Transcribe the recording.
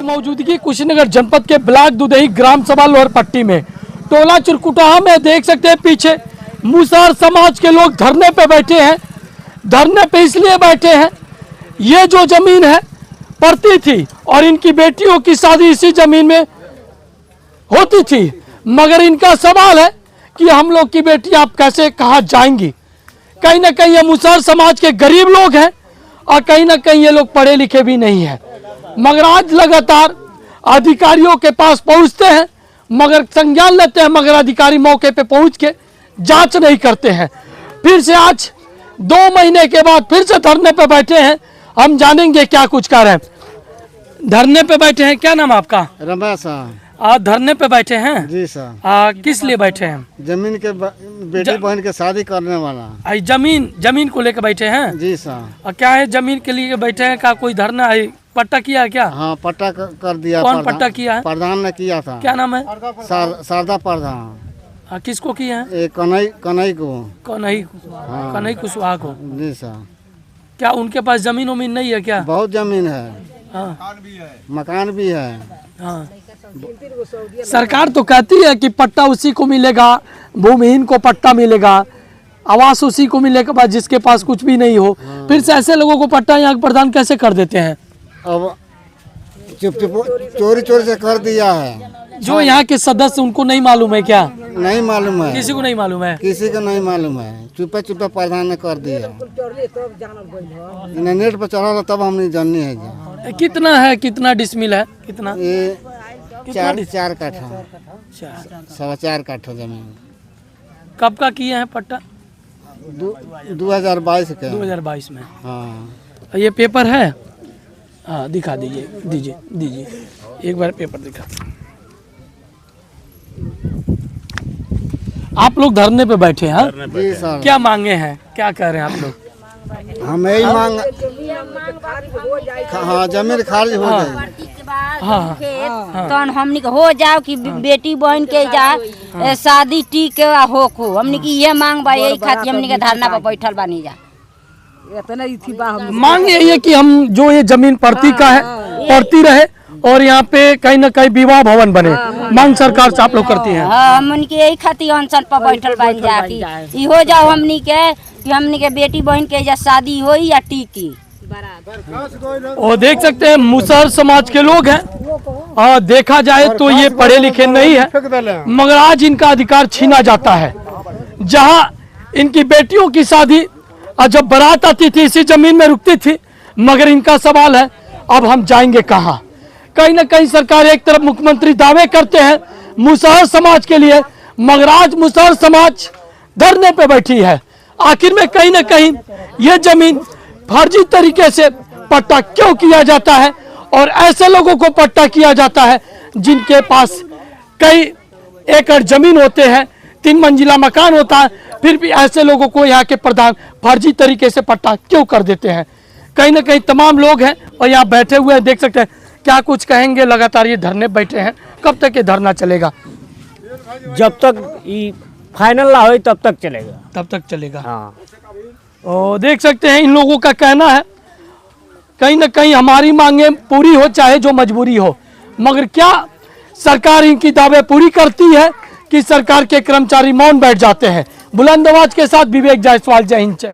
मौजूदगी कुशीनगर जनपद के ब्लॉक दुधही ग्राम सभा लोहरपट्टी में टोला चिरकुटाहा में देख सकते हैं पीछे मुसहर समाज के लोग धरने पे बैठे हैं। धरने पे इसलिए बैठे हैं, ये जो जमीन है पड़ती थी और इनकी बेटियों की शादी इसी जमीन में होती थी, मगर इनका सवाल है कि हम लोग की बेटी आप कैसे कहाँ जाएंगी। कहीं ना कहीं ये मुसहर समाज के गरीब लोग हैं और कहीं ना कहीं ये लोग पढ़े लिखे भी नहीं हैं, मगर आज लगातार अधिकारियों के पास पहुंचते हैं, मगर संज्ञान लेते हैं, मगर अधिकारी मौके पे पहुंच के जांच नहीं करते हैं। फिर से आज 2 महीने के बाद फिर से धरने पे बैठे हैं। हम जानेंगे क्या कुछ कर रहे हैं। धरने पे बैठे हैं, क्या नाम आपका? रमेश। आप धरने पे बैठे हैं? जी सर। किस लिए बैठे हैं? जमीन के बेटी बहन के शादी करने वाला। जमीन को लेकर बैठे हैं? जी सर। क्या है जमीन के लिए बैठे हैं? क्या कोई धरना है? पट्टा किया है क्या? हाँ, पट्टा कर दिया। कौन पट्टा किया है? प्रधान ने किया था। क्या नाम है? शारदा प्रधान। किसको किया है? कन्हई को। कन्हई कुशवाहा को। जी सर। क्या उनके पास जमीन उमीन नहीं है क्या? बहुत जमीन है। हाँ। मकान भी है। हाँ। सरकार तो कहती है कि पट्टा उसी को मिलेगा, भूमिहीन को पट्टा मिलेगा, आवास उसी को मिलेगा बाद जिसके पास कुछ भी नहीं हो। फिर से ऐसे लोगों को पट्टा यहाँ प्रदान कैसे कर देते हैं? अब चोरी से कर दिया है। जो यहाँ के सदस्य उनको नहीं मालूम है क्या? नहीं मालूम है, किसी को नहीं मालूम है। किसी को नहीं मालूम है। चुपे प्रधान ने कर दिया। नेट पर चढ़ा तब हमने जाननी है। कितना है, कितना डिसमिल है? कितना? ये 4 काठा, 4.25 काठा जमीन। कब का किए हैं पट्टा? 2022 के। 2022 में। हाँ। ये पेपर है? हाँ, दिखा दीजिए एक बार पेपर दिखा। आप लोग धरने पे बैठे हैं? जी सर। क्या मांगे हैं, क्या कह रहे हैं आप लोग? हम यही मांग। हाँ, जमीन खारिज हो जाए। तो हमनी के हो जाओ कि बेटी बहन के जा शादी टी के हो हमनी की ये मांग बा। यही खातिर हमनी के धरना पर बैठल बानी जा। मांग यही है कि हम जो ये जमीन पड़ती का है पड़ती रहे और यहाँ पे कहीं न कहीं विवाह भवन बने। मांग सरकार से आप लोग करती हैं? हमनी के यही खातिर अनशन पर बैठल बानी जा कि हो जाओ हमनी के कि हमनी के बेटी बहन के जा शादी हो या टीकी। और देख सकते हैं मुसहर समाज के लोग हैं और देखा जाए तो ये पढ़े लिखे नहीं है, मगर आज इनका अधिकार छीना जाता है। जहां इनकी बेटियों की शादी जब बारात आती थी इसी जमीन में रुकती थी, मगर इनका सवाल है अब हम जाएंगे कहां। कहीं ना कहीं सरकार एक तरफ मुख्यमंत्री दावे करते हैं मुसहर समाज के लिए, मगर आज मुसहर समाज धरने पे बैठी है। आखिर में कहीं ना कहीं ये जमीन फर्जी तरीके से पट्टा क्यों किया जाता है और ऐसे लोगों को पट्टा किया जाता है जिनके पास कई एकड़ जमीन होते हैं, 3 मंजिला मकान होता है, फिर भी ऐसे लोगों को यहाँ के प्रधान फर्जी तरीके से पट्टा क्यों कर देते हैं। कहीं ना कहीं तमाम लोग हैं और यहाँ बैठे हुए हैं, देख सकते हैं क्या कुछ कहेंगे। लगातार ये धरने बैठे हैं, कब तक ये धरना चलेगा? जब तक ये फाइनल ना हो तब तक चलेगा। हाँ। और देख सकते हैं इन लोगों का कहना है कहीं ना कहीं हमारी मांगे पूरी हो चाहे जो मजबूरी हो, मगर क्या सरकार इनकी दावे पूरी करती है कि सरकार के कर्मचारी मौन बैठ जाते हैं? बुलंद आवाज के साथ विवेक जायसवाल, जय हिंद।